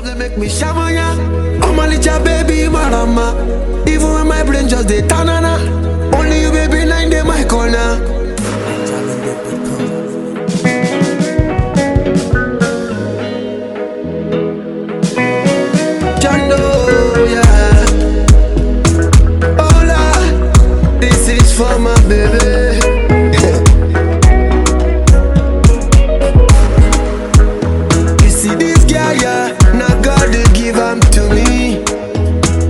love they make me shamanya. I'm a little baby marama. Even when my brain just dey tanana. Only you baby nine day my corner. Jando, yeah. Hola, this is for my baby. You see this girl, yeah, now God they give am to me.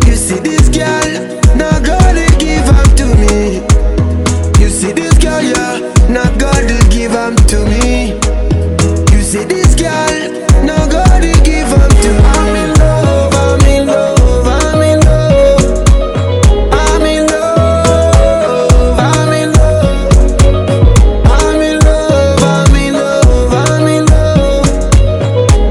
You see this girl, now God they give am to me. You see this girl, yeah, now God they give am to me. You see this girl, now God they give am to me. I'm in love, I'm in love, I'm in love. I'm in love, I'm in love. I'm in love, I'm in love, I'm in love.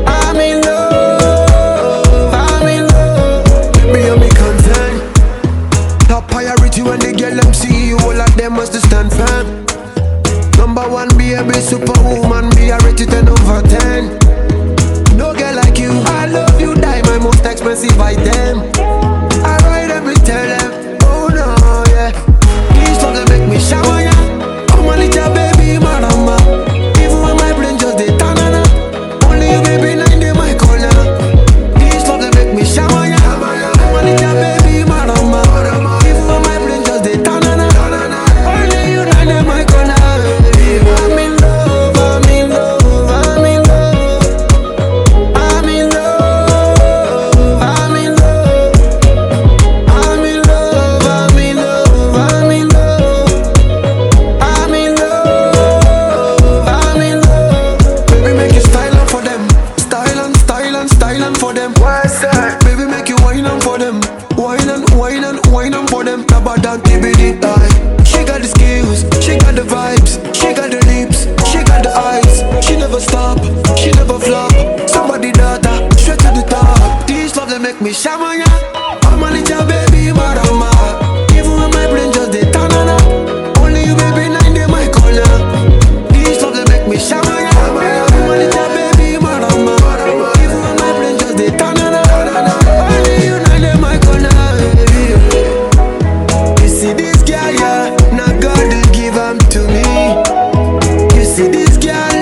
I'm in love, I'm in love. Baby, you're me concern. Top priority when the girl them see you, all of them must stand firm. Number one, be a big superwoman, be a rated 10 over 10. No girl like you, I love you, die my most expensive item. I ride every tell them, oh no, yeah. These love they make me shower, yeah. I'm a little baby, marama. Even when my brain just dey tanana. Only you baby nine day my corner. These love they make me shower, yeah. I'm a little baby, marama. Even when my brain just dey tanana. Only you nine day my corner. I'm in love, I'm in love, I'm in love. I'm in love, I'm in love. I'm in love, I'm in love, I'm in love. I'm in love, I'm in love. Baby, make you style on for them. Style on, style on, style on for them. What's that? Baby, make you wine on for them. Wine on, wine on, wine on for them. Rubber down TBD die. She got the skills, she got the vibes, she got the lips, she got the eyes. She never stop, she never flop. Somebody daughter, straight to the top. These love they make me shamanya. I'm a little baby marama. Even when my brain just dey tanana. Only you baby nine day my corner. These love they make me shamanya. I'm a little baby marama. Even when my brain just dey tanana. Only you nine day my corner. You see this girl, yeah, now God they give am to me. You see this girl,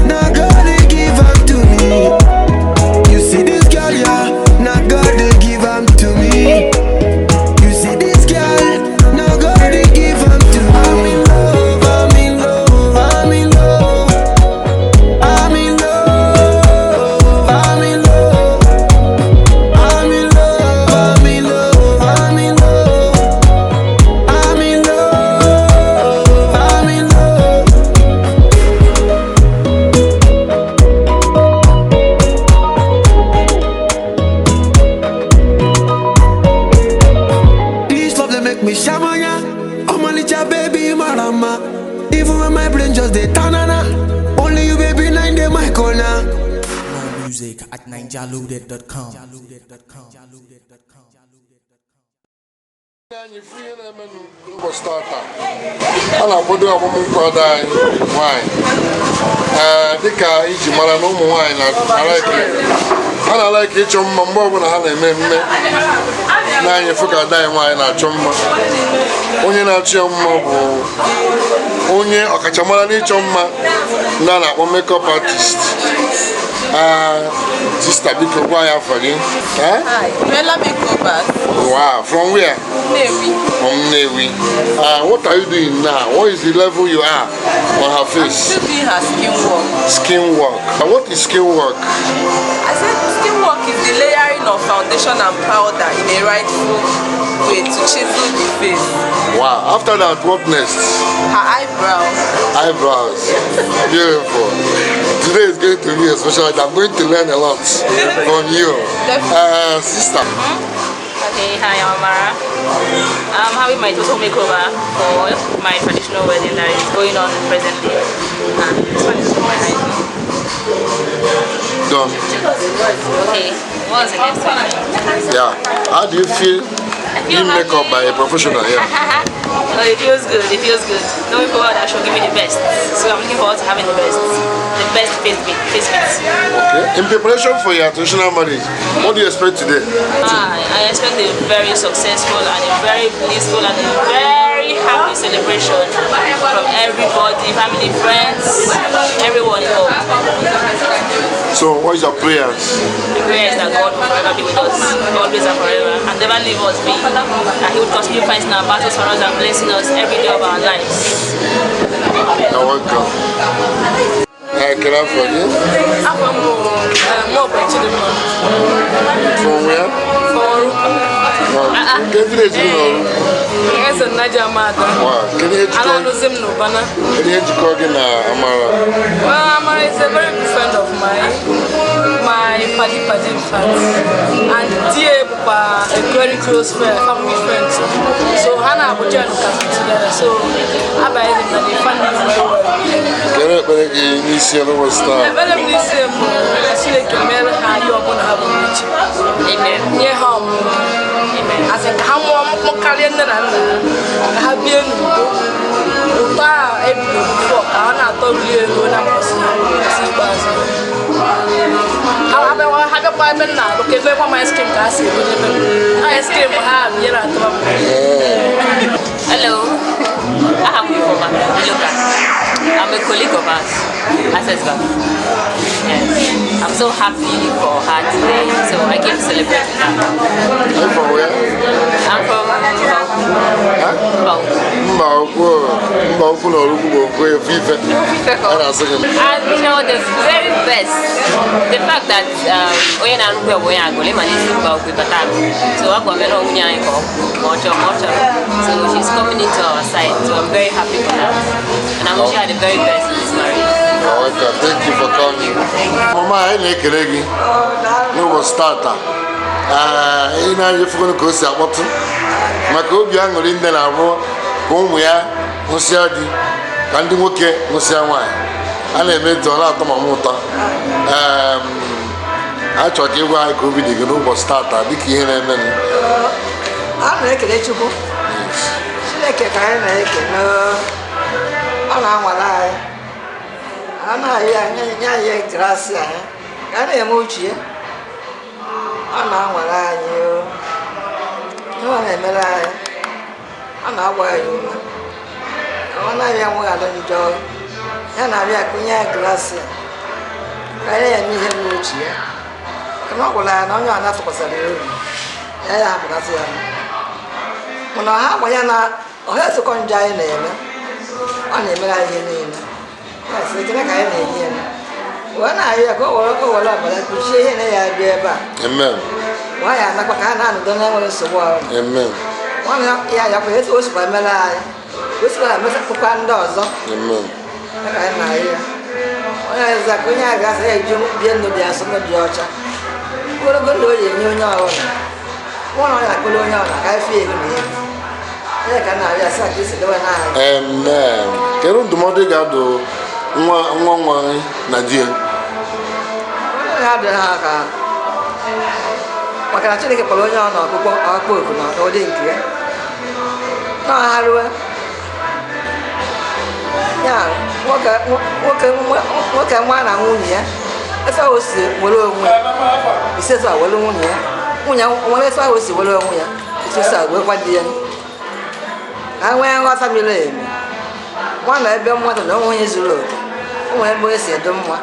now God they give am to me. You see this girl, yeah, now God they give am to me. You see this girl, now God they give am to me. I'm in love, I'm in love, I'm in love. I'm in love, I'm in love. I'm in love, I'm in love, I'm in love. I'm in love, I'm in love. These love they make me shamanya. I'm a little baby marama. Even when my brain just dey tanana. Only you baby nine day my corner. More music at ninjaloaded.com. Anyị free na-emenụ ụbọchị tata a na-akwado ọmụmụ nkwado anyị nwanyị dịka iji mara na ụmụ nwanyị ha na-alaiki ịchọ mma mgbe ọbụla ha na-eme mme na-anyị fụ ka ada anyị nwaanyị na-achọ mma. Onye na-achọ ya mma bụ onye ọkachamara n'ịchọ mma ndị a na-akpọ makeup artist. Sister biko gwa ya afọ gị. Hi, Bella Makeovers. Wow, from where? Nnewi. From Nnewi. What are you doing now? What is the level you are on her I'm face? still doing her skin work. Skin work. What is skin work? I said skin work is the layering of foundation and powder in a rightful way to chisel the face. Wow. After that, what next? Her eyebrows. Eyebrows. Beautiful. Today is going to be a special night. I'm going to learn a lot from you. Sister. Okay, hi, I'm Amara. I'm having my total makeover for my traditional wedding that is going on presently. And this one is for my husband. Done. Okay, what's the next one? Yeah. How do you feel being makeup by a professional? Yeah. No, it feels good. It feels good. Knowing forward that she'll give me the best. So I'm looking forward to having the best face meet. Okay. In preparation for your traditional marriage, what do you expect today? I expect a very successful and a very blissful and a very happy celebration from everybody, family, friends, everyone involved. So, what is your prayers? The prayer is that God will forever be with us, always and forever, and never leave us be. And He will continue fighting our battles for us and blessing us every day of our lives. You're welcome. Can I forgive? I'm from From where? Can you let me know? Yes, and Nadia Mother. Wow. Can you call in Amara? Well, Amara is a very good friend of mine. My paddy in fact. And dear Papa, a very close friend, family friend. So Hannah would join us together. So I buy them and they find me very well. Can I beg you to start? I better miss him. I see like a man, how you are going to have a meeting. Amen. Near home. Amen. I said, how more Kalian than I have been. Before, I'm not totally going to see I have a Bible now, okay, where my skin gas is. I escape have here at Hello, I have you from I'm a colleague of ours, Access Bank. Yes. I'm so happy for her today, so I came to celebrate with her. Are you from where? I'm from And you know the very best, the fact that so she's coming into our side, so I'm very happy for her, and I'm wishing her the very best in this marriage. Thank you for coming. Mama, I like it. No was starter. In a phone goes at what? Macob young or in the Lavo, home we are, Musiadi, and the Moke, Musiawai. And I made Zola Tomamota. I tried to give I could be the Guru starter, Dicky and I'm like a chicken. She like a kind of I'm not a grass. I am Mochi. I'm not what I knew. No, I'm not where you are. I am where I don't enjoy. And I am grass. I am here, Mochi. Come on, I know you're not for salary. I am Gracia. When I have my has a conjoined name. On the American. Yes, we can get when I go over, but I could see in a beer back. Amen. Why I'm not a don't know so well. Amen. One year, it was by Malay. Which I must have put on doors. Amen. I hear. When I was a good year, I said, you didn't know the answer of Georgia. What a good lawyer, you know. One of the colonial, I feel me. I can have a sack this the one. Amen. Quero do modo gado uma Nadia. I had a what can I take a colonial or book or didn't care? No, I yeah, what can one among you? As I was well, he says I will own you. When I was well, it's just a work one day. I went out of your lane. One I don't want to know when is low. When we say don't want,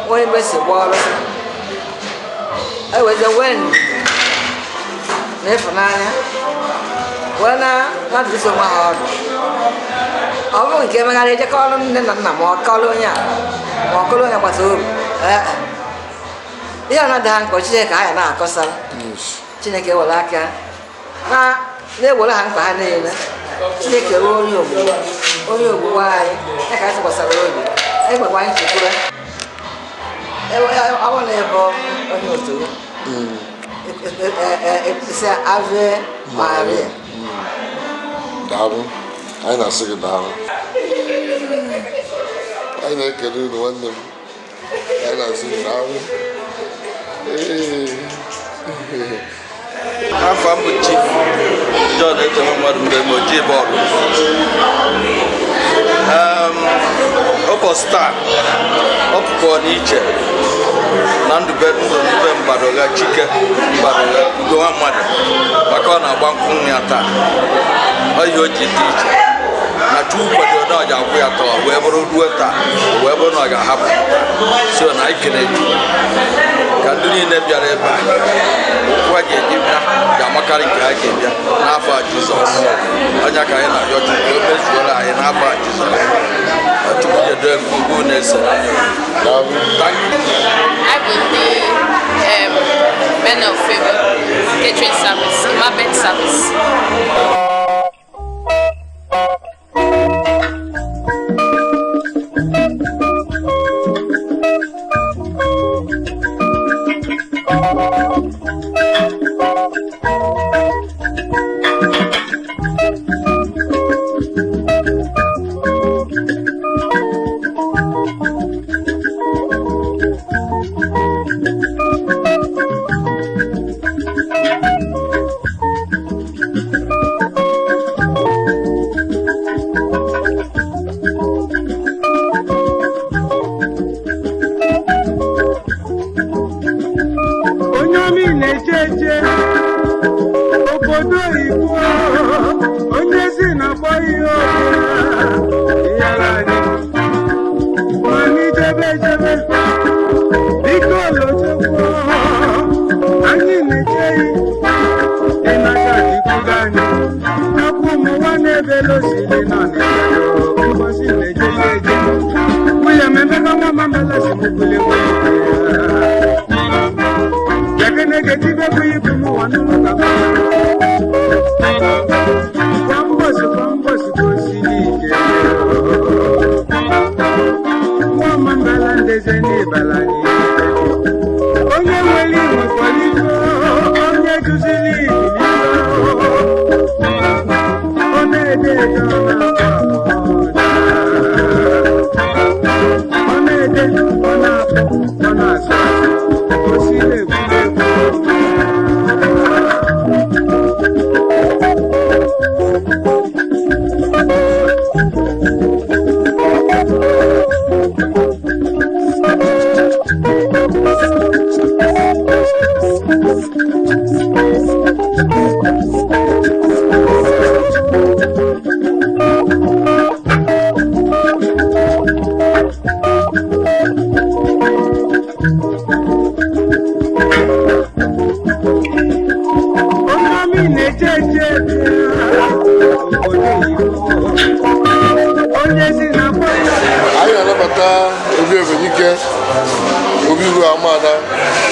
when we say water. I was a wind. Never nine. Well, not this on my heart. I won't give a column, then I'm more colonia. More colonia was over. You are not done, but she can't have a cosa. Chineke will like her. They will hang behind it. Take your own why? I can't was a road. I will want to do it. I want to have on you too. It's a Ave Maria. Darling, I know second darling. I know can do one them. I know second darling. afọ mbụ Chief John Ejema mmadụ mgbe m ojii bọọlụ ụbọchị taa ọ pụkọ n'iche na ndube Mbadoga Chike Mbadoga Ugo mmadụ maka ọ na-agba nkwụ ya taa ọ ihe o ji dị iche na Chukwu kwadoro na ọ ga-akwụ ya taa wee bụrụ ruo taa wee bụrụ na ọ ga-ahapụ so na anyị kene ka ndị niile bịara ebe okwu a ga-eji bịa ga-amakarị nke a ga-ebịa n'afọ a Jizọs onye ka anyị na-arịọ Chukwu o mezuoro anyị n'afọ a Jizọs Chukwu jedo ugwu na-ese I will be men of favor, catering service, market service.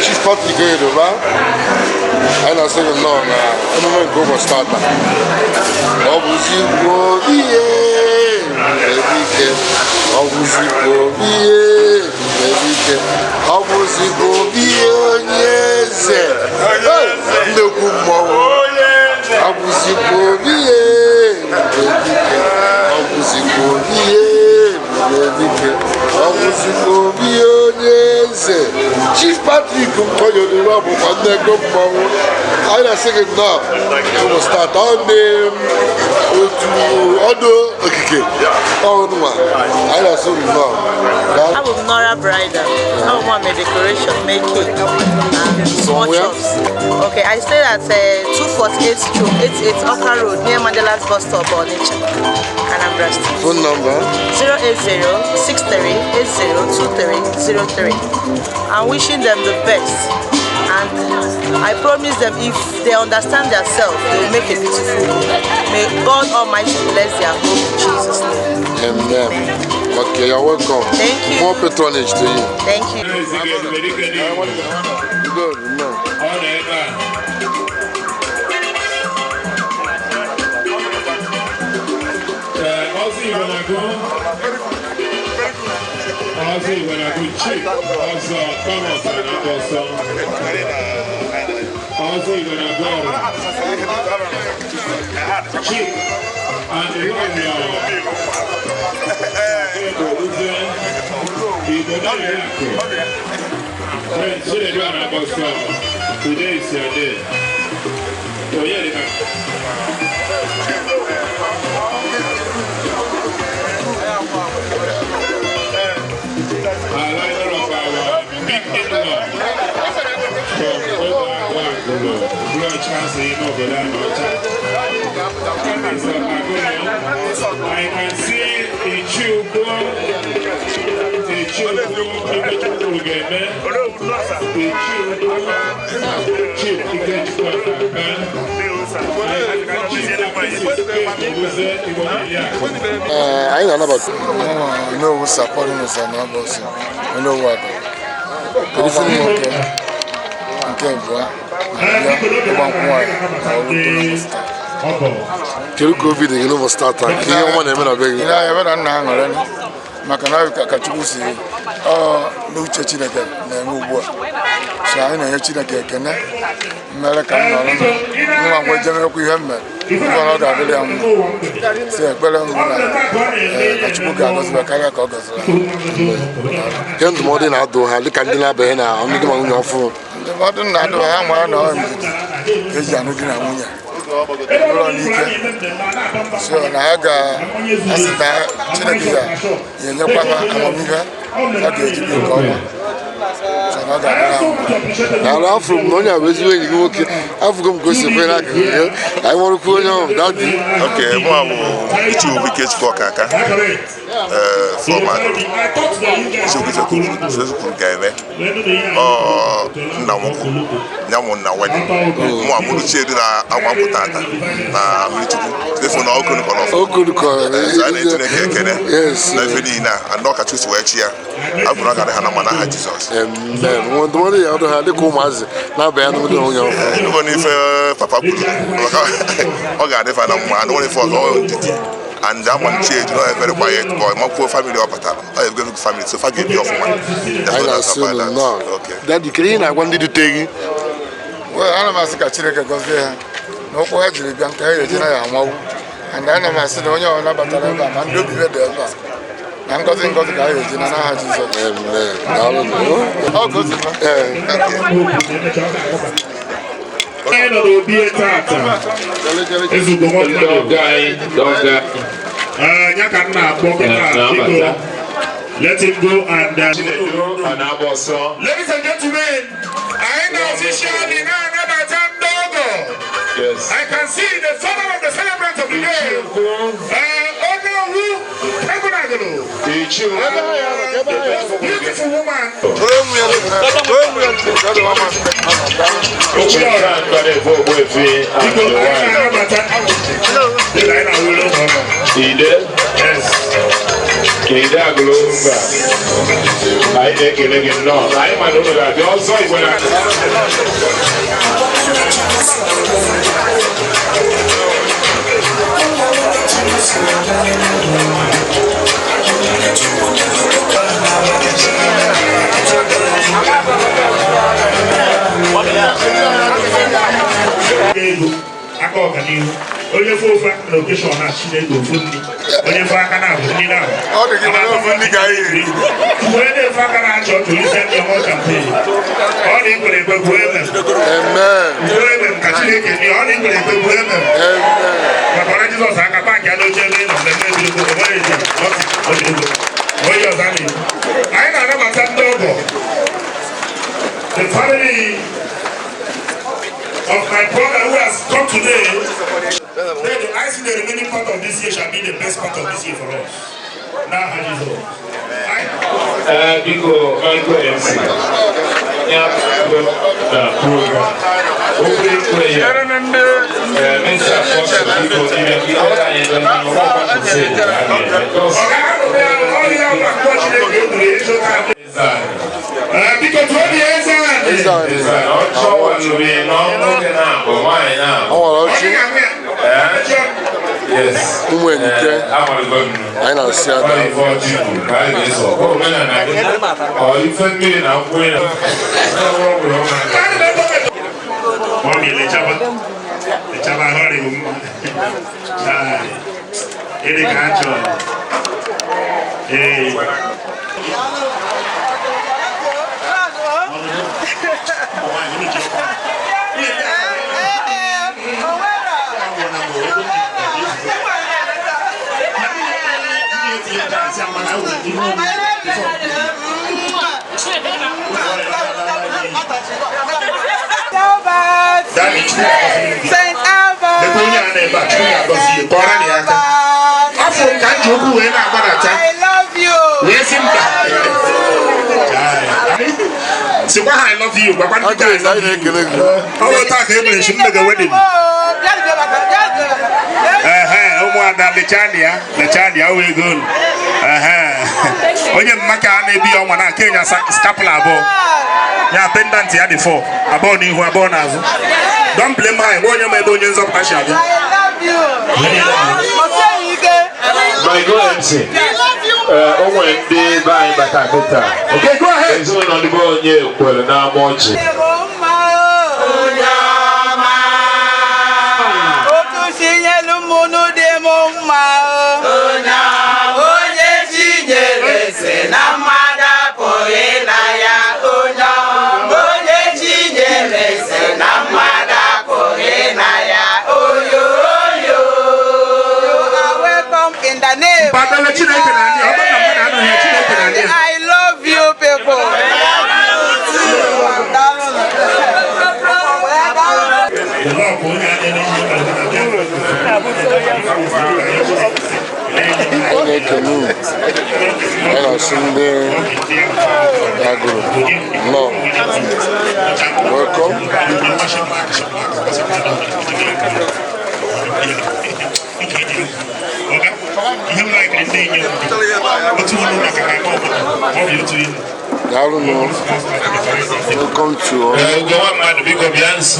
Chief Patrick Edoba, I na sing no na emume nke ụbọchị tata. Ọ bụzikwa ihe ebike, ọ bụzikwa ihe ebike, ọ bụzikwa ihe onye eze. Nnekwu mmọnwụ. Ọ bụzikwa ihe ebike, ọ bụzikwa ihe ebike, ọ bụzikwa ihe onye eze. Chief Patrick Mkoyodoro bụ nwanne ego mmọnwụ. Anyị na-asị gị nnọọ ụbọchị tata ọ dị otu ọdụ okike ọnụnwa. Anyị na-asị gị nnọọ. Abụ m Nora Bridal. Abụ m a decoration making and small shops. Okay, I stay at 248-88 Oka Road near Mandela's bus stop, Onitsha, Anambra State. Phone number 080-6380-2303. I'm wishing them the best, and I promise them if they understand themselves, they will make a beautiful home. May God Almighty bless their home in Jesus' name. Amen. Okay, you're welcome. Thank you. More patronage to you. Thank you. Good, no. Also, when I go cheap, also Thomas and also when I go cheap and today is your day. I can see a children I know about no what's supporting us and numbers. I know what. Kill COVID, you know, start. You know, one ever beg. I ever done now. Makana Kachusi, no church in again, no work. So I know you're again. American, no one will generally we have met. You are not a million. Say, well, Kachuka was the Kayakos. Young modern outdoor, look at the Labena, only the one your phone. The modern outdoor, I'm one is Yanuki. So Naga, Chinagia, Yapama, I'm from Monia, was you okay? I've come to I want to put on that. Okay, well, it's you because for Kaka. Format. So we took a guy. Oh, Namon, now wedding. More said that I want to put that. Therefore, no good call. Yes, and knock at you to work here. I'm not going to have a Jesus. And then one morning, I had the comas now banned with Papa. Okay, if I'm only for all. And that one change, you know, a very quiet boy. My poor family up at all. I have got a family, so if I give you off one, that's not okay. That the clean I wanted to take it. Well, I must catch it because there no point to be and then I must know you're not about and do be there. I'm going to guy in an hour. How goes it? And it will be a tata. This is the one guy. Let him go and ladies and gentlemen, I am officially now. Yes. I can see the father of the celebrant of the day. Beautiful woman. Only for location has she go fully. Only for Canada, all the guy. When the Fakana church to listen to more campaign. All the people women. Amen. Women, Catholic, all the people women. Amen. But when Jesus Akapak, I don't tell them the name of the what you're saying. I know about that dog. The family of my brother who has come today. I see the remaining part of this year shall be the best part of this year for us. Now, Hadizo. Biko, MC. Yeah, program. Opening prayer. Mr. Foster, because yes. I know, sir. Saint Albert. The Konya neighbor, I love you. Where's him? See why I love you, but what do you say? How about him? You shouldn't make a wedding. Lechania, we go. Onye mmaka na-ebi ọnwa na Kenya scapula abụọ. Ya pendant ya dị 4. Abụọ n'ihu, abụọ n'azụ. Don't blame her. Onye ma ebe onye nzọpụta si abịa. I love you. My go MC. Onwe ndị be anyị bata kịta. Okay, go ahead. Ezinụlọ ndị be onye kwere n'ama ọchị. I love you, people. Welcome. Welcome to yes.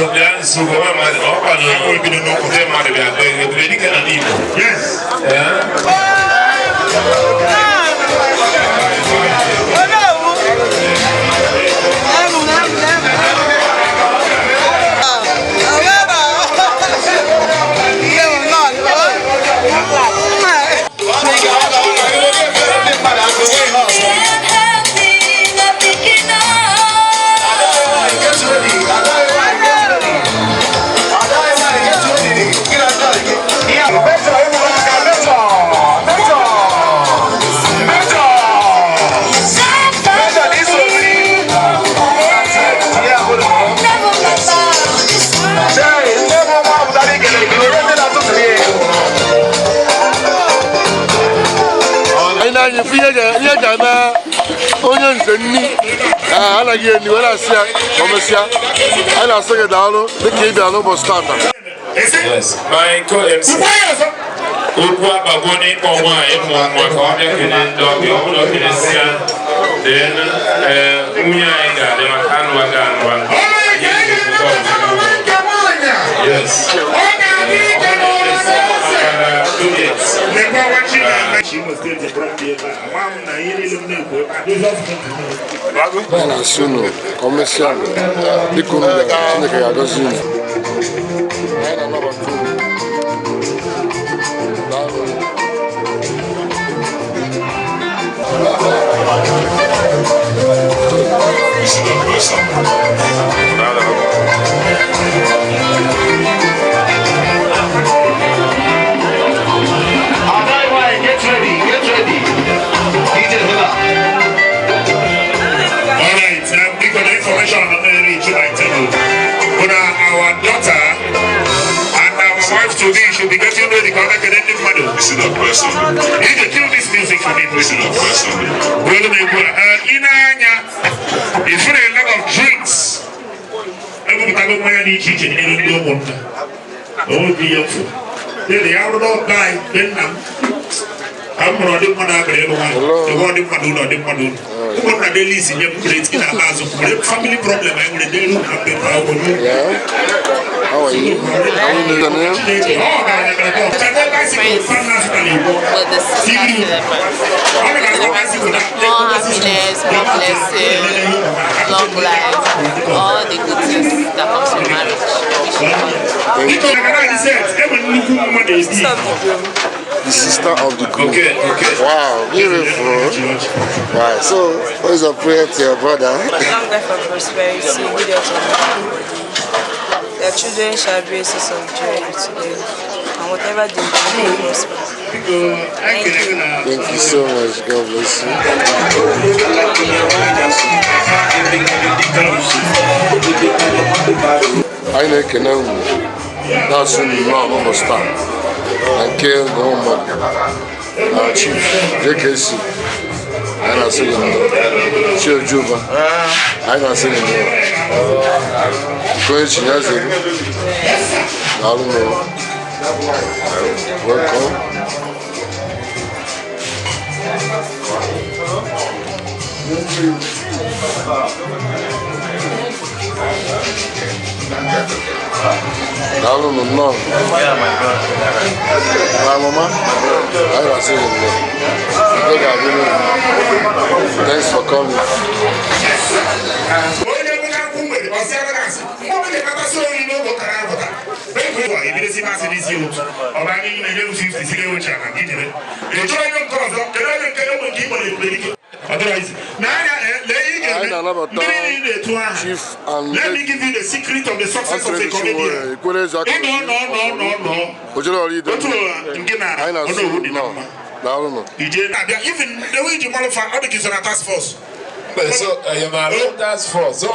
Yes, my co-MC. Ukwa bagoni kwa then unya inga de makanwa ganwa. Yes. Bana suno commercial dikunda Chineke ya gozini. Ana number 2 today should be getting ready for academic model. This is not personal. You can kill this music for me, please. This is not personal. If you a lot of drinks, everybody will be teaching in the room. Oh, be young. They are not guy, then I'm running one after everyone. The one in Maduna, the Maduna. What are they listening? You're creating a house of family problem. I'm going to do how are you? With the more happiness, more blessing, long life, all the good things that comes from marriage. The sister of the group. Okay. Wow, beautiful. Wow. So, what is your prayer to your brother? Long life and prosperity, good health and everybody. Their children shall be a source of joy to them, and whatever they do, they prosper. Thank you so much. God bless you. I na-ekene unu na-asụ nnọọ n'ụbọchị taa na nke ụmụ mmadụ na Chief JKC anyị na-asị gị nnọọ Chiojuba anyị na-asị gị nnọọ Koechi Nyazelu daalụ nnọọ welcome. Daalụ nnọọ. My mama, I was saying thanks for coming. Chief and let me give you the secret of the success of a comedian. Even the way you qualify, how did you say task force? So, task force. The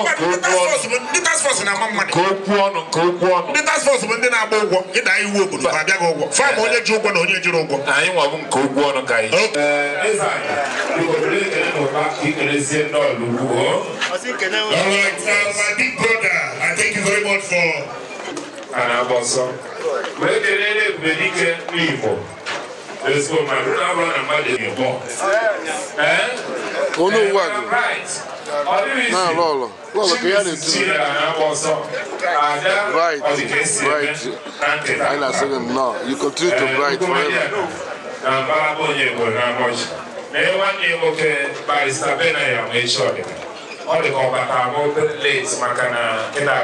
task force na mama. The task force when they na bogo, it I work with Fabiago. Five only joke on only joke. I want to go on guy. Alright, my big brother, I thank you very much for and I was where the medical people. Let's go, my brother, and my lady. Oh no, what? Right. No, Lolo. Lolo, can you do? Right. I said no. You continue to write forever. All the late Makana Kida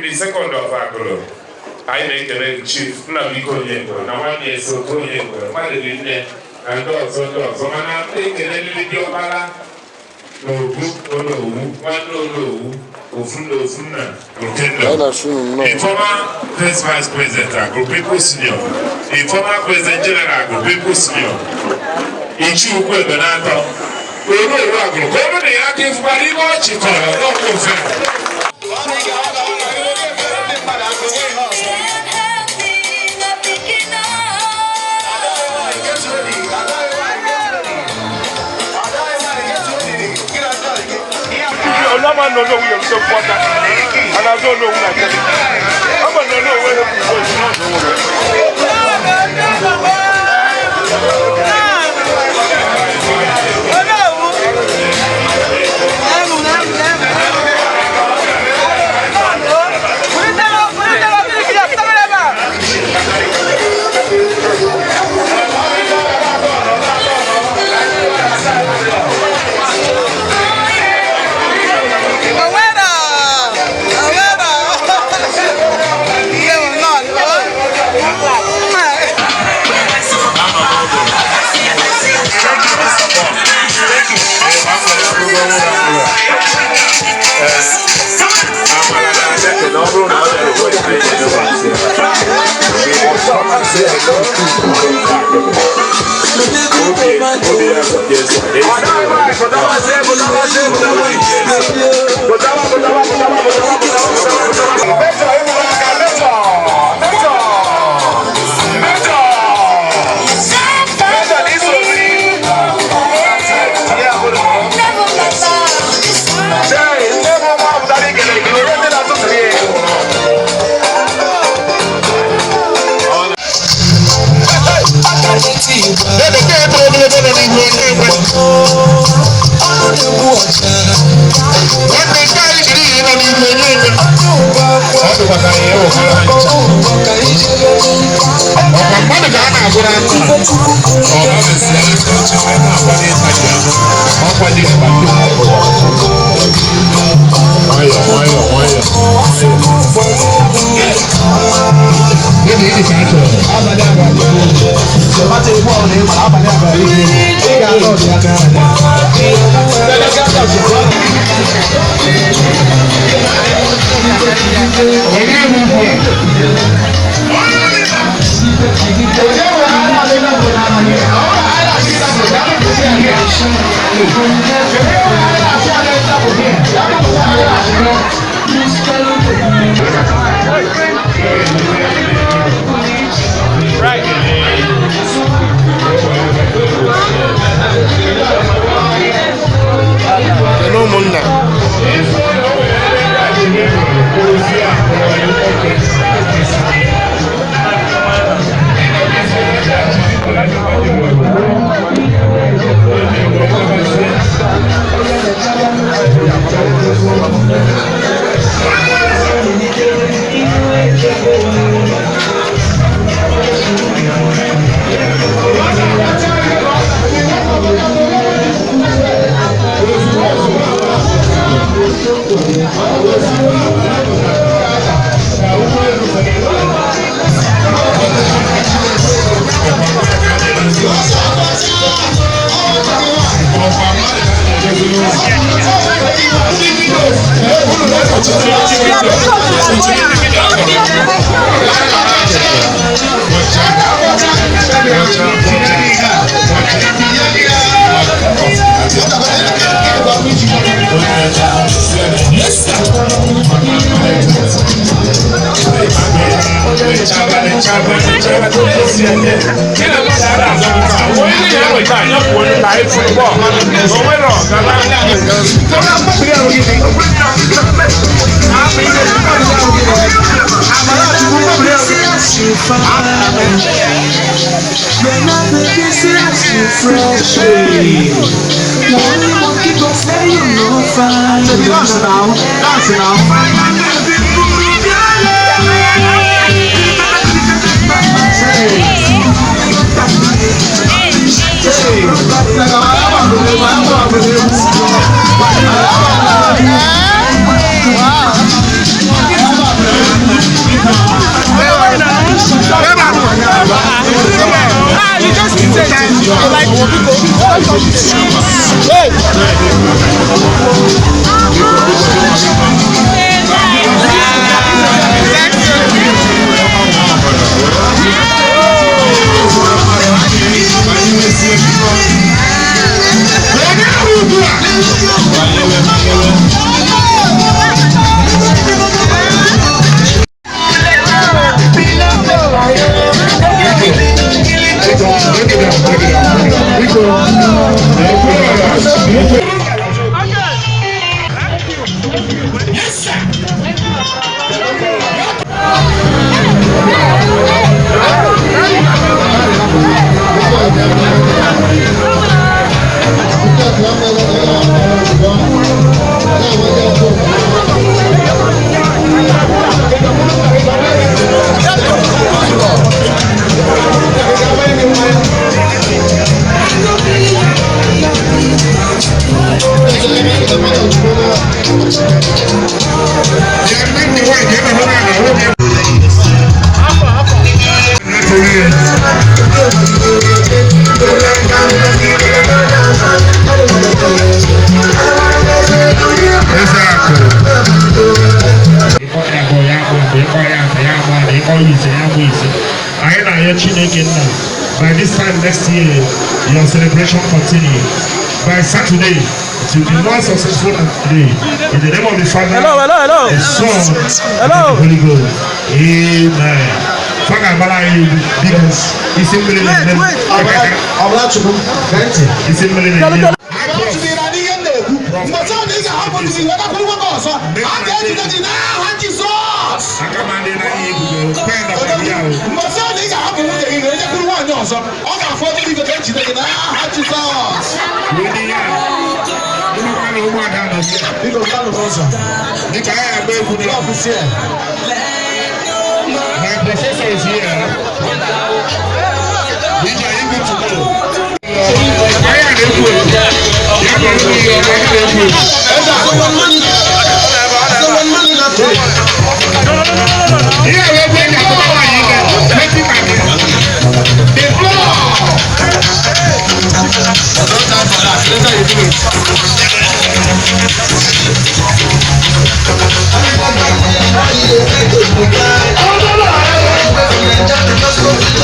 the second of Agro. I make a chief, Nabiko Yengo, now 1 year so 2 years, my little and also, so I'm taking a little bala. No book, no, one no, a former first vice president, Agro People Senior, a former president general, Agro People Senior, in Chuku Benato. We know Agro, go to the active body watch it, don't confirm. No man no know we are so important, and I don't know who I tell you. I don't know where By this time next year, your celebration continues. By Saturday, it will be more successful than today. In the name of the Father, the Son, and the Holy Ghost. Amen. Father, because it's in the name my professor is here. Which are you going to do?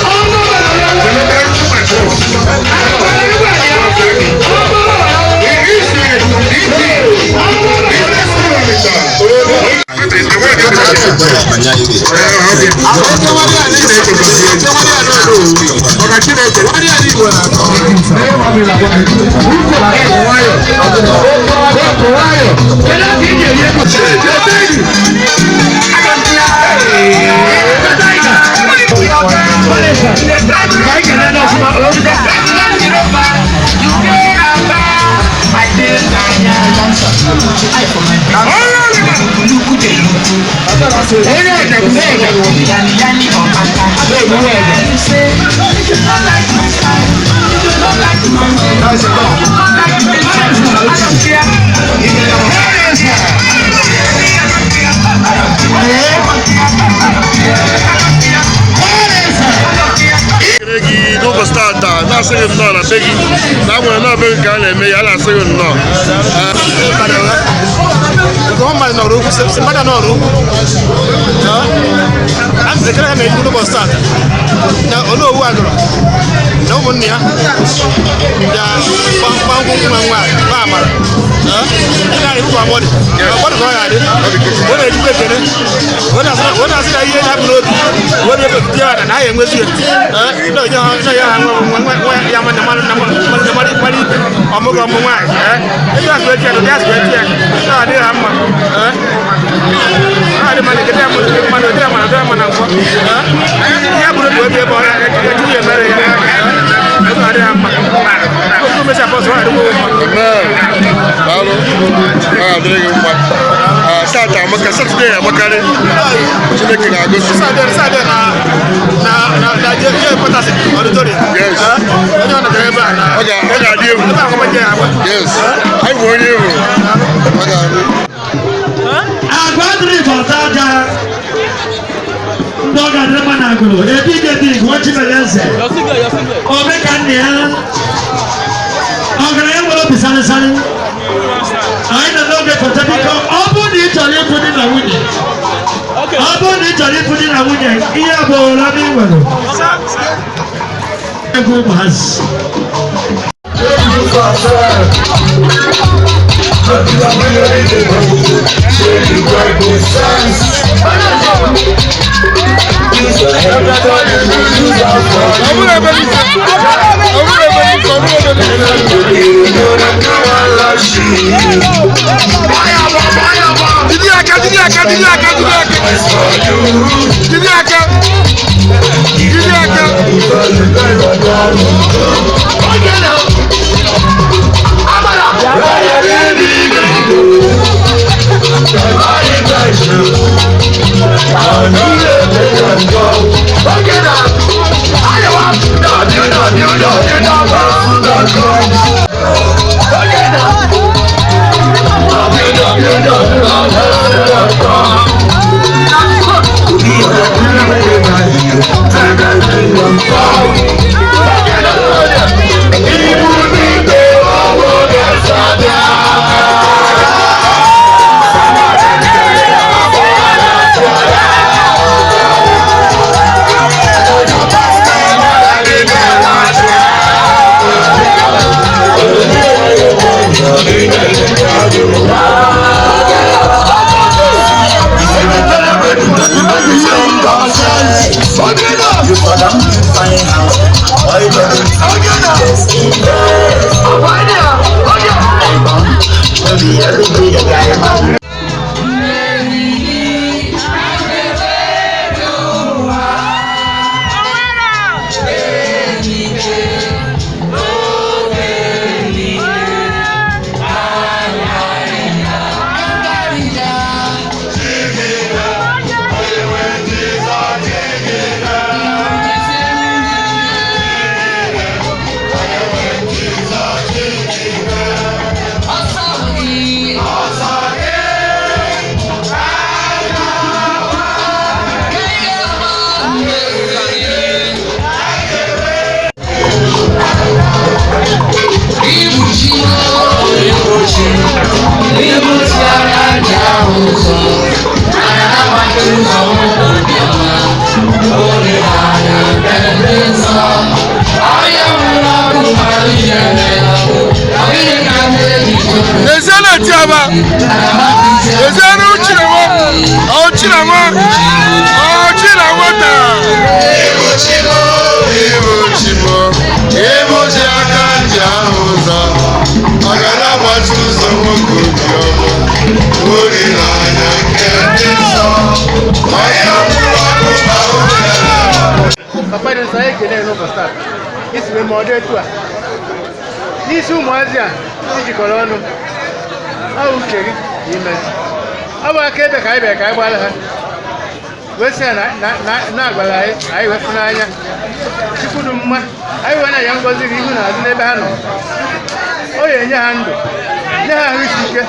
Oh no! Ezana tiaba, ezana uchinama, Papa de saya kene no basta. Isi me mode tu a. Isi umuazi a, iji kolono. Au cheri ime. Aba kebe kai be kai gbala ha. Wese na agbala ai we funa anya. Chikudu mma. Ai wana ya ngozi ri ihu na azu n'ebe ha no. O ye nya ha ndụ. Nya ha ahụike.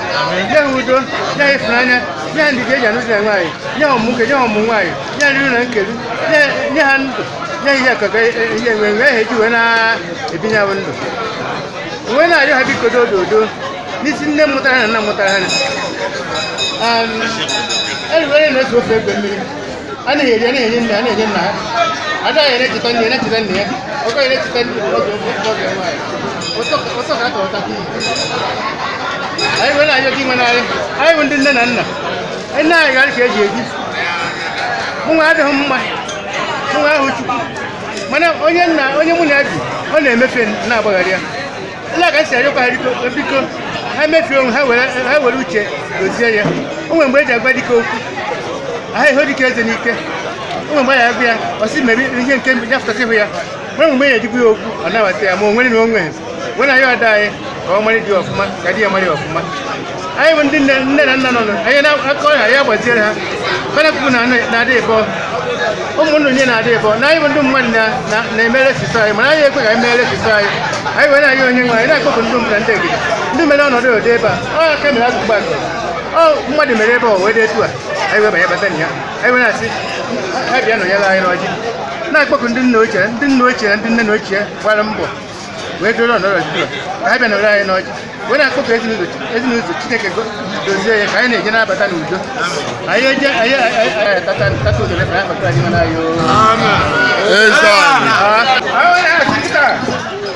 Nya ha udo, nya ha ifunanya, nya ha ndidi eji anụ dị nwanyị, nya ha ọmụke, nya ha ọmụ nwanyị, nya ha nri na nkelu, nya ha ndụ. Nya ihe akaka ihe enwe eji wee na-ebinye ahụ ndụ. Uwe na-arịọ ha biko dododo n'isi nne mụtara ha na nna mụtara ha. Eriwere na-eso ofe egbe mmiri. A na-eri a na-enye nne, a na-enye nna ha. Ada ya na-echeta nne ya, na-echeta nne ya. Ọkọ ya na-echeta nne ya oge nwaanyị. Ụtọ ka atọ ọtakị. Anyị wee na-arịọ gị nwe n'anyị. Anyị bụ ndị nne na nna. Nne anyị ga-arị ka eji ebi. Mụnwa adịghị mma. Mụnwa ahụ Chukwu. Mana onye mụ na-ebi ọ na-emefe na-agbagharị ya. Ele ka si arịọkwa ha biko ha mefie onwe ha were uche dozie ya. O nwere mgbe eji agwa dike okwu. Aha ihe dike eze n'ike. O nwere mgbe ya agwa ya ọ sị mebe ihe nke ya fụtasịhụ ya. Nwere mgbe ya ejikwa ya okwu ọ nabata ya ma o nwere na onwe wee na ya ọda anyị ka ọ mara dị ọfụma ka di ya mara ya ọfụma. Anyị bụ ndị nne na nna nọ anyị na-akọ ha ya gbaziere ha banapụ na-adị ebe ụmụnnụ nye na-adị ebe na anyị bụ ndị mmadụ na-emere esisi anyị mana anyị ekwe ka anyị mere esisi anyị. Anyị wee na-ayọ onye nwe anyị na-akpọpụ ndị mbụ na ndị egide ndị mere ọnọdụ ode ebe a ọ ka mere akụkụ akụ ọ mmadụ mere ebe ọ wee dị etu a anyị wee banye bata na ya anyị wee na-asị ha bịa nọnyere anyị n'ọjị na-akpọpụ ndị nna ochie na ndị nne na ochie gbara mbọ wee doro ọnọdụ ọjị ka ha bịa nọrọ anyị n'ọjị wee na-akpọpụ ezinụlọ Chineke dozie ya ka anyị na-eje na-abata n'udo anyị eje tata udele ka anyị kpatara anyị mana anyị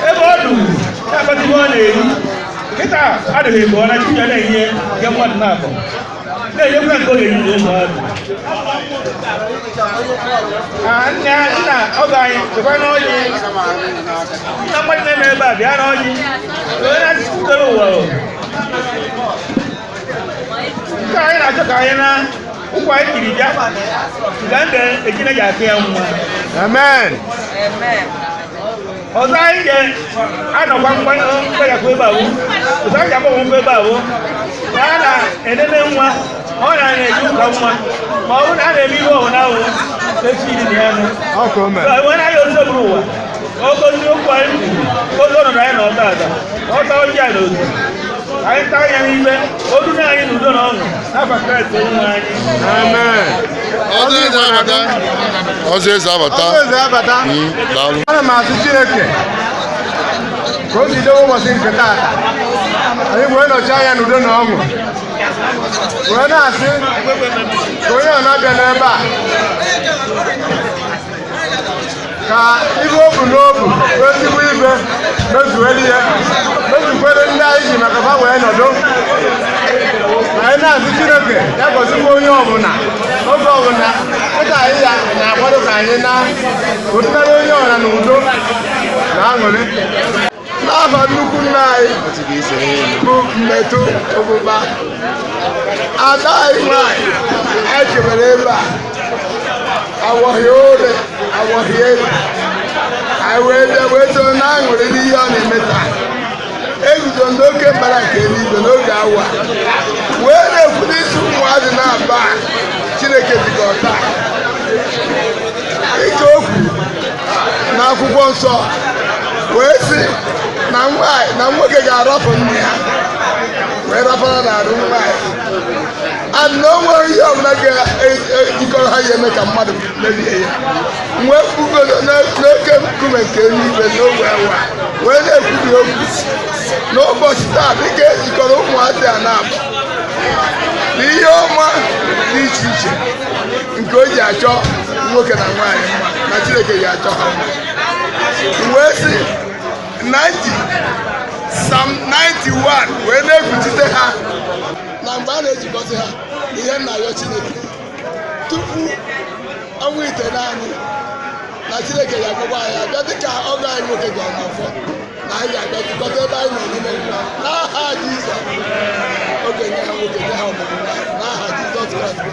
ebe ọ dụ na-akpatịgo ọ na-eri kịta adịghị egbe ọ na chi ya na-enye nke mmadụ na-akọ na-enyekwa nke ọ ga-eri n'ụzọ ọdụ nna ọgọ anyị dịkwa n'ọjị nna mmadụ na-eme ebe a bịa n'ọjị onye na-asịtere ụwa nke anyị na-achọ ka anyị na ụkwụ anyị kiri bịa ka ndị ejina ji aka ya nwa. Amen. Ọzọ anyị ga-anọkwa mgbanyakwa ebe ahụ ọzọ anyị ga-agbanwe mgbe ebe ahụ na a na-enene nwa ọ na-eji ụka nwa ma ọ bụrụ na a na-eme ihe ọhụrụ ahụ echi iri na ya nụ wee na-anya ozo bụrụ ụwa ogozi okwu anyị ozi ọnọdụ anyị na ọta ada ọta ọjị a na ozu anyị taa anya n'ibe odu na anyị n'udo na ọṅụ n'afa Kraịst onye anyị. Amen. Ọzọ eze abata. Daalụ. Ana m asị Chineke ka o bido ụbọchị nke taata anyị wee nọchi anya n'udo na ọṅụ wee na-asị ka onye ọ na-abịa n'ebe a ka ibe o bu n'obu ezigbo ibe mezuelu ya mezukwere ndị anyị ji maka ha wee nọdụ anyị na-asị Chineke ya gọzikwa onye ọbụla oge ọbụla dịka anyị ya na-akwado ka anyị na ụtara onye ọra na udo na aṅụrị n'afa nnukwu nna anyị bụ mmetụ ọgbụgba ada anyị nwanyị echebere ebe a awọghị ore awọghị elu anyị wee bịa wee too na aṅụrị n'ihe ọ na-eme taa eguzo n'oke mbara nke eluigwe n'oge awa wee na-ekwu n'isi ụmụazị na-aba Chineke dịka ọta ike okwu n'akwụkwọ nsọ wee sị na nwoke ga-arapụ nne ya wee rapara n'arụ nwaanyị adị na o nwere ihe ọbụla ga-ejikọrọ ha ya eme ka mmadụ mebie ya wee kpugodo n'oke nkume nke eluigwe n'ogwe awa wee na-ekwubi okwu n'ụbọchị taa dịka ejikọrọ ụmụazị a na-abụ n'ihe ọma dị iche iche nke o ji achọ nwoke na nwaanyị mma na Chineke ji achọ ha wee sị Psalm 91 wee na-ekwuchite ha na mgbe a na-ejikọta ha ihe nna ya Chineke tupu ọnwa ite naanị na Chineke ya agwagwa anyị abịa dịka ọgọ anyị nwoke bịara n'afọ na anyị ga-agazikọta ebe anyị nọ n'ime n'aha Jizọs okenye ha nwoke nye ha ọmụmụ n'aha Jizọs Kraịst bụ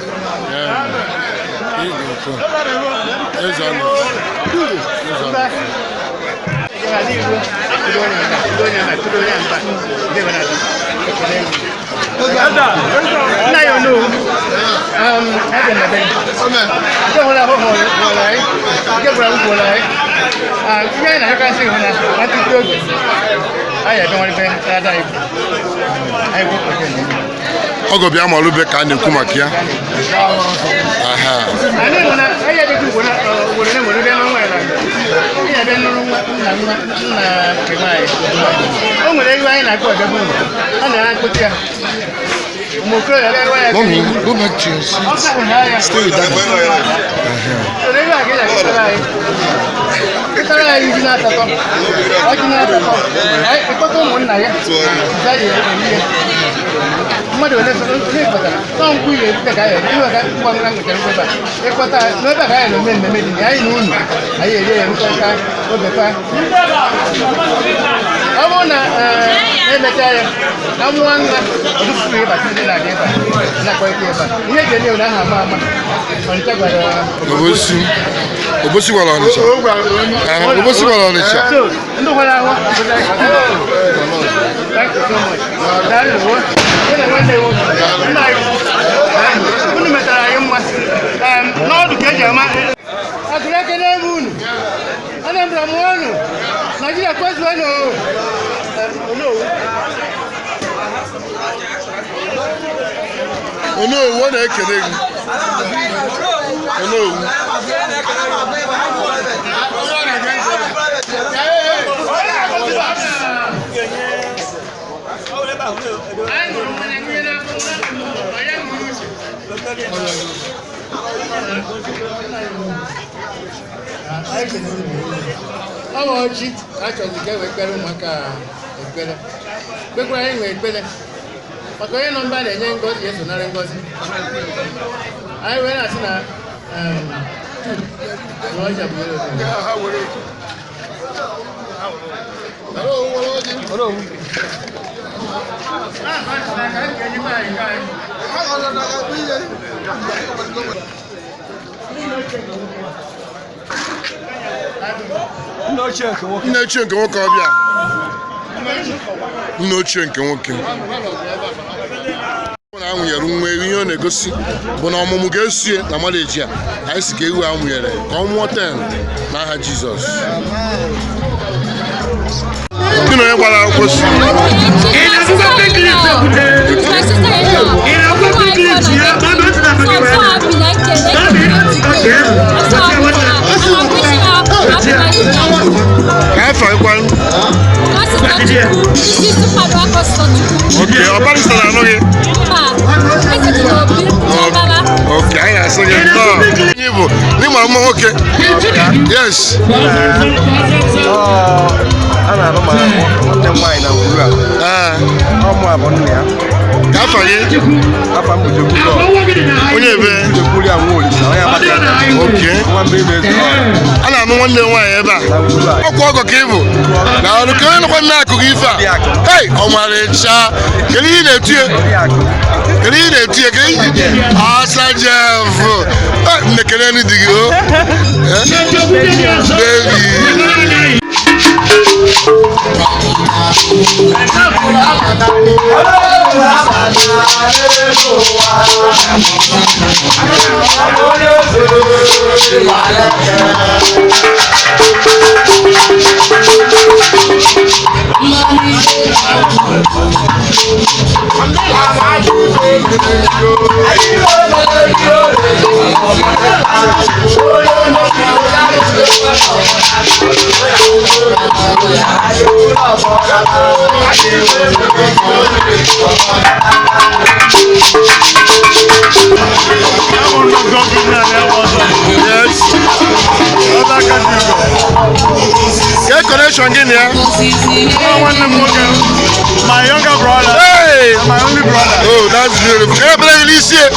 Ogo bịa ma ọlụbe ka a na-ekwu maka ya. Mommy, go back to your seat. Stay with that. mmadụ ole sọ nkwụ ihe ebute ka anyị iwe ka ngwa ngwa ngwechara ngweba ịkpọta n'ebe ka anyị na-eme mmemme dị anyị na unu anyị eri ya nkọta ogefa ọ bụrụ na na-emecha ya na nwa nwa ọdụfuru ịbata ndị na-aga ebe a na-akpọrịta ebe a ihe eji enye ụlọ aha ama ama Ọnịcha gwara Obosi gwara Ọnịcha. Obosi gwara Ọnịcha. Ndị gwara ahụ thank you so much. Unu metara anyị mma n'ọdụ ka eji ama agụrụ eke n'ebe unu Anambra m ọnụ Naịjirịa kwezuo Onowu ọ na-ekele gị. Onowu. Ọwa ọjị achọzi ka ewe ekpere ụmụaka ekpere kpekwara anyị nwee ekpere maka onye nọ mba na-enye ngozi esonarị ngozi anyị wee na-asị na ọja bụ Nne ochie nke nwoke ọbịa. Nne ochie nke nwoke. Na anwụnyere nwa ewu ihe ọ na-egosi bụ na ọmụmụ ga-esie na mmadụ a anyị si ka ewu anwụnyere ka ọ mụọ 10 n'aha Jizọs. Gị na onye gbara akwụkwọ si okay, ọbara sọ na anụ gị. Okay, anyị asị gị nnọọ. Anyị bụ n'ịma mma nwoke. Yes. A na-alụ ma nwanne m nwaanyị na ngwuru a. Ọmụ abụ nne ya. Ka afọ gị? Afọ m bụ Jekwuru. Onye ebe? Jekwuru ya nwa Olisa, onye Abakaliki. Okay. Nwa mbe ime ezi. A na-anụ nwanne nwaanyị ebe a. Ọkwa ọgọ ka ị bụ. Na ọrụ ka onye nọkwa nne akụkọ ife a. Hey, ọmarịcha. Kedu ihe na-etu ya? Kedu ihe na-etu ya? Kedu ihe? Asajefu. Nnekere ndị dị gị o. Baby. Get connection again here. My younger brother. Hey! My only brother. Oh, that's beautiful. Can you play Alicia?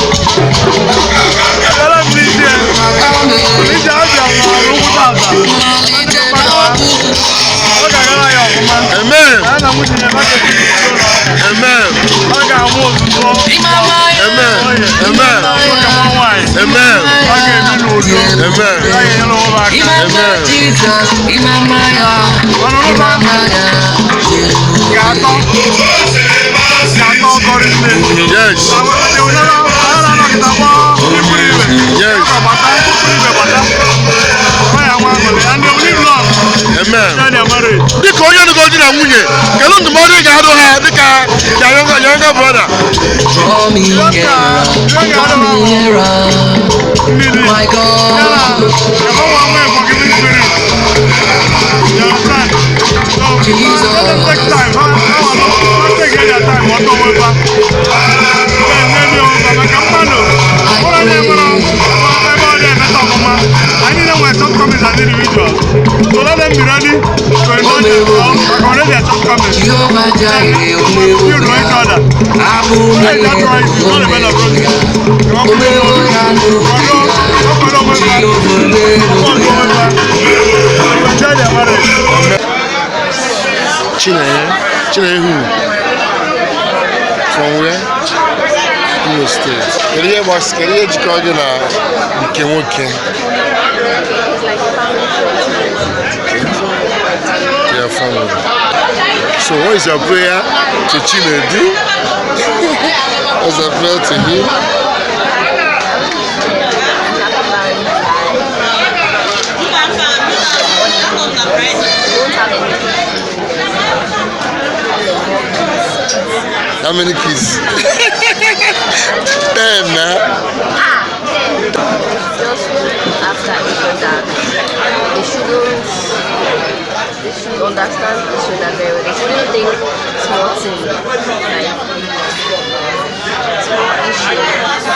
Dịka onye nụgo di na nwunye, kedu ndụmọdụ ị ga-adụ ha dịka younger brother? My God, So let them be ready to enjoy themselves. Already their shortcomings. You know each other. Hey, that's right. It's not a matter of roses. Enjoy their marriage. Chineye who? From where? Imo State. Kedu jikọ gị na nke nwoke? Your family. So what is your prayer to Chinedu? What's your prayer to him? How many kids? 10 now. Just after each other, they should understand each other very well. They shouldn't think small things like small issue,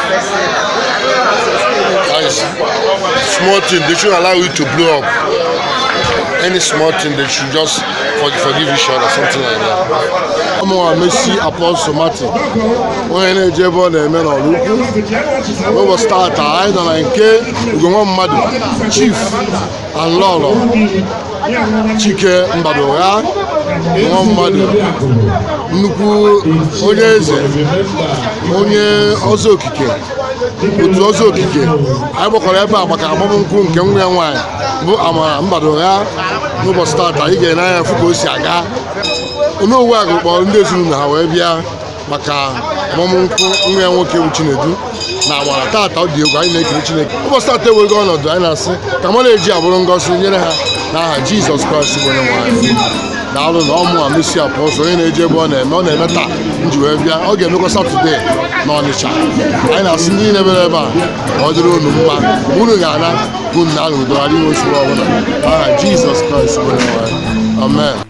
personal. I don't know how to explain it. Small thing, they should allow you to blow up. Any small thing, they should just forgive each other, something like that. I'm going to Messi Apostle Martin. When I get born, I met all we will start. I don't know. We go on Madu, Chief and Lolo, Chike Mbadora, one Madu, Nuku Onyeze, Onye Ozokike, Utu Ozokike. I will call ever about a moment nke nwe nwaanyị bụ Amara Mbadora. We will start. I get na fuko siaga. Ono wa go kpọ ndị ezinụlọ ha wee bịa maka ọmụmụ nwa ya nwoke bụ Chinedu na Amara. Tata ọ dị egwu anyị na-ekele Chineke. Ụbọchị tata ewego ọnọdụ anyị na-asị ka mụ na-eji abụrụ ngọzi nyere ha n'aha Jizọs Kraịst bụ onye nwe anyị. Daalụ na ọmụ Messi Apostle onye na-eje ebe ọ na-eme taa nji wee bịa. Ọ ga-emekwa Satọde n'Ọnịcha. Anyị na-asị ndị na-ebere ebe a ka ọ dịrị unu mma. Unu ga-ana bụ nna unu dọrọ adịghị otu ọbụla n'aha Jizọs Kraịst bụ onye nwe anyị. Amen.